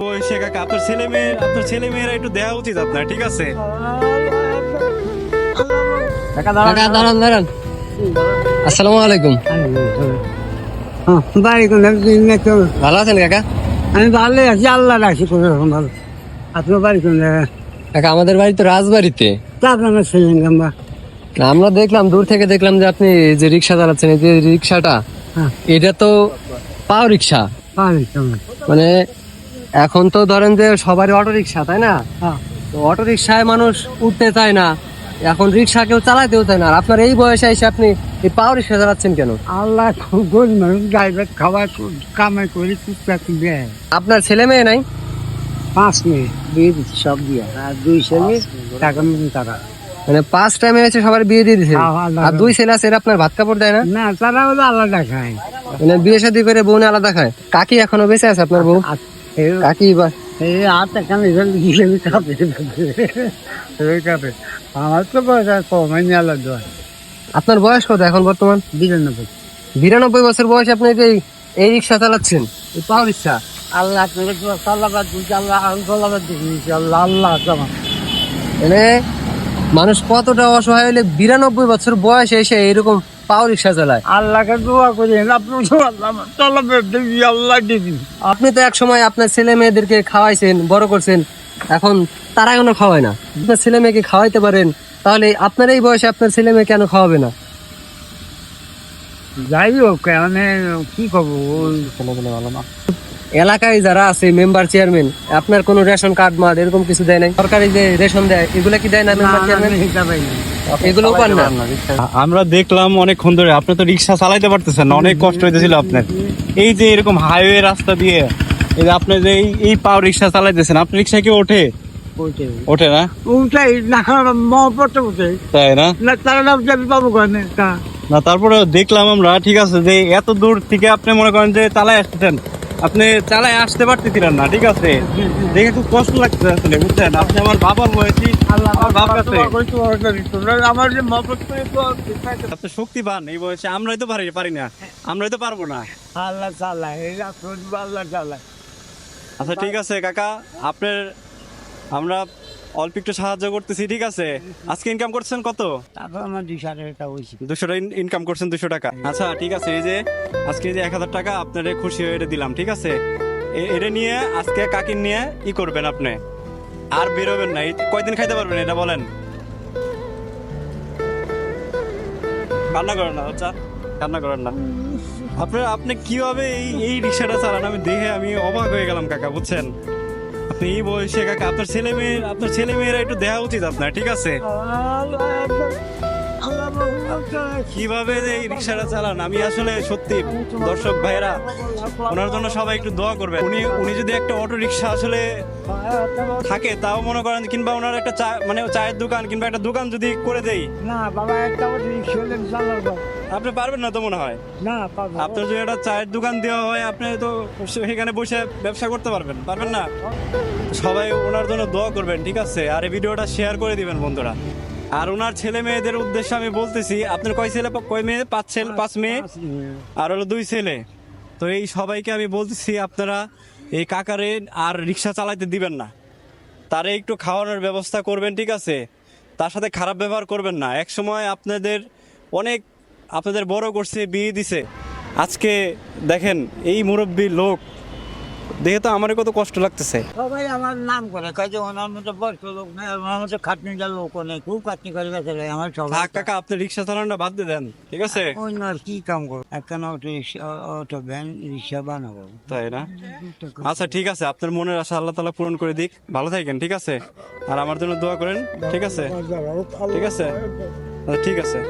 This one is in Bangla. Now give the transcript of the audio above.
বয়সে কাকা আপনার ছেলে মেয়েরা একটু দেওয়া উচিত আপনার, ঠিক আছে? কাকা দাঁড়ান দাঁড়ান। আসসালামু আলাইকুম। ভালো আছেন কাকা? আমি ভালো আছি, আল্লাহ রাখি কোনো রকম ভালো। আপনার বাড়ি কোন জায়গায়? কাকা আমাদের বাড়ি তো রাজবাড়িতে। তা আপনার ছিলেন আমরা আমরা দেখলাম, দূর থেকে দেখলাম যে আপনি যে রিক্সা চালাচ্ছেন, এই যে রিক্সাটা, হ্যাঁ এটা তো পাও রিক্সা। পানি কেমন? মানে এখন তো ধরেন যে সবারই অটো রিক্সা, তাই না? হ্যাঁ তো অটো রিক্সায় মানুষ উঠতে চায় না, এখন রিক্সা কেউ চালাতেও চায় না। আর আপনার এই বয়সে এসে আপনি এই পাও রিক্সা চালাচ্ছেন কেন? আল্লাহ খুব গরিব মানুষ, ড্রাইভার খাবার কামাই করে টুকটাক দেয়। আপনার ছেলে মেয়ে নাই? 5 মিনিট দিয়ে দিচ্ছি সব দিয়ে, আর 2 ছেলে টাকা মতন টাকা। মানে 5 টাইমে এসে সবার বিয়ে দিয়ে দিয়েছেন, হ্যাঁ, আল্লাহ আর 2 ছেলে আছে, এরা আপনার ভাত কাপড় দেয় না? না, তারা হলো আলাদা খায়। মানে বিয়ে শাদী করে বোন আলাদা খায়। কাকি এখনো বেঁচে আছে আপনার বউ? কাকি বা এই হাত এখানে গিয়ে কাপে কাপে। আমার তো বয়স আর কমাই নিয়ে আলাদা। আপনার বয়স কত এখন বর্তমান? 92। 92 বছর বয়সে আপনি যে এই রিক্সা চালাচ্ছেন, এই পাও রিক্সা। আল্লাহ আপনাকে সাল্লাবাদ দিচ্ছি, আল্লাহ সাল্লাবাদ দিচ্ছি, আল্লাহ আল্লাহ তোমার। মানে মানুষ কতটা অসহায় হলে 92 বছর বয়সে এসে এরকম পাও রিক্সা চালায়। আল্লাহকে দোয়া করি, আপনি সাল্লাবাদ দিচ্ছি, আল্লাহ দিবি। আপনি তো এক সময় আপনার ছেলে মেয়েদেরকে খাওয়াইছেন, বড় করছেন, এখন তারা এখনো খাওয়ায় না। আপনার ছেলে মেয়েকে খাওয়াইতে পারেন, তাহলে আপনার এই বয়সে আপনার ছেলে মেয়ে কেন খাওয়াবে না? যাই হোক, মানে কি করবো, ভালো না। এলাকায় যারা আছে মেম্বার চেয়ারম্যান, আপনার কোনো রেশন কার্ড মার্ড এরকম কিছু দেয় নাই? সরকারি যে রেশন দেয় এগুলা কি দেয় না মেম্বার চেয়ারম্যান? এগুলো পান না? আমরা দেখলাম অনেকক্ষণ ধরে আপনি তো রিক্সা চালাইতে পারতেছেন না, অনেক কষ্ট হইতেছিল আপনার। এই যে এরকম হাইওয়ে রাস্তা দিয়ে এই যে আপনি যে এই পাও রিক্সা চালাইতেছেন, আপনার রিক্সা কি ওঠে? ওঠে না? উঠাই না, মহব্বতটা উঠাই তাই না? না, তারা নাম যাবি পাবো কেন? না, তারপরে দেখলাম আমরা, ঠিক আছে, যে এত দূর থেকে আপনি মনে করেন যে চালাই আসতেছেন, আপনি চালাই আসতে পারতেছিলেন না, ঠিক আছে? দেখে খুব কষ্ট লাগছে আসলে, বুঝছেন? আপনি আমার বাবার বয়সী, আমার বাপ কাছে আমার যে মহব্বত আপনি শক্তিবান এই বয়সে, আমরাই তো পারি না, আমরাই তো পারবো না। আল্লাহ চালায়, আল্লাহ চালায়। আচ্ছা ঠিক আছে কাকা, আপনার আমরা অল্প একটু সাহায্য করতেছি, ঠিক আছে? আজকে ইনকাম করছেন কত? তারপর আমার 200 টাকা হয়েছে। 200 টাকা ইনকাম করছেন, 200 টাকা। আচ্ছা ঠিক আছে, এই যে আজকে যে 1000 টাকা আপনারে খুশি হয়ে এটা দিলাম, ঠিক আছে? এটা নিয়ে আজকে কাকির নিয়ে ই করবেন আপনি, আর বেরোবেন না। কয়দিন খাইতে পারবেন এটা বলেন? কান্না করেন না আচ্ছা, কান্না করেন না। আপনি কিভাবে এই রিক্সাটা চালান, আমি দেখে আমি অবাক হয়ে গেলাম কাকা, বুঝছেন? আপনি এই বয়সে কাকা, আপনার ছেলে মেয়েরা একটু দেওয়া উচিত আপনার, ঠিক আছে? কিভাবে যে এই রিক্সাটা চালান, আমি আসলে সত্যি, দর্শক ভাইরা ওনার জন্য সবাই একটু দোয়া করবে। উনি যদি একটা অটো রিক্সা আসলে থাকে, তাও মনে করেন, কিংবা ওনার একটা মানে চায়ের দোকান কিংবা একটা দোকান যদি করে দেই। না বাবা, একটা চালাবো। আপনি পারবেন না তো মনে হয়? না পাবো। আপনার যদি একটা চায়ের দোকান দেওয়া হয়, আপনি তো সেখানে বসে ব্যবসা করতে পারবেন না? সবাই ওনার জন্য দোয়া করবেন, ঠিক আছে? আর এই ভিডিওটা শেয়ার করে দিবেন বন্ধুরা। আর ওনার ছেলে মেয়েদের উদ্দেশ্যে আমি বলতেছি, আপনার কয় মেয়ে? 5 মেয়ে আর হলো 2 ছেলে। তো এই সবাইকে আমি বলতেছি, আপনারা এই কাকারে আর রিক্সা চালাইতে দিবেন না, তারে একটু খাওয়ানোর ব্যবস্থা করবেন, ঠিক আছে? তার সাথে খারাপ ব্যবহার করবেন না। এক সময় আপনাদের বড় করছে, বিয়ে দিছে, আজকে দেখেন এই মুরব্বী লোক দেখে তো আমার কত কষ্ট লাগতেছে। সবাই আমার নাম করে, কয় যে ওনার মতো বয়স্ক লোক নেই, আমার মতো খাটনি যা লোক নেই, খুব খাটনি করে গেছে আমার সবাই। কাকা আপনি রিক্সা চালানোটা বাদ দিয়ে দেন, ঠিক আছে? অন্য আর কি কাম করবো, একখানা অটো ভ্যান রিক্সা বানাবো, তাই না? আচ্ছা ঠিক আছে, আপনার মনের আশা আল্লাহ তাআলা পূরণ করে দিক। ভালো থাকেন, ঠিক আছে? আর আমার জন্য দোয়া করেন, ঠিক আছে? ঠিক আছে, ঠিক আছে।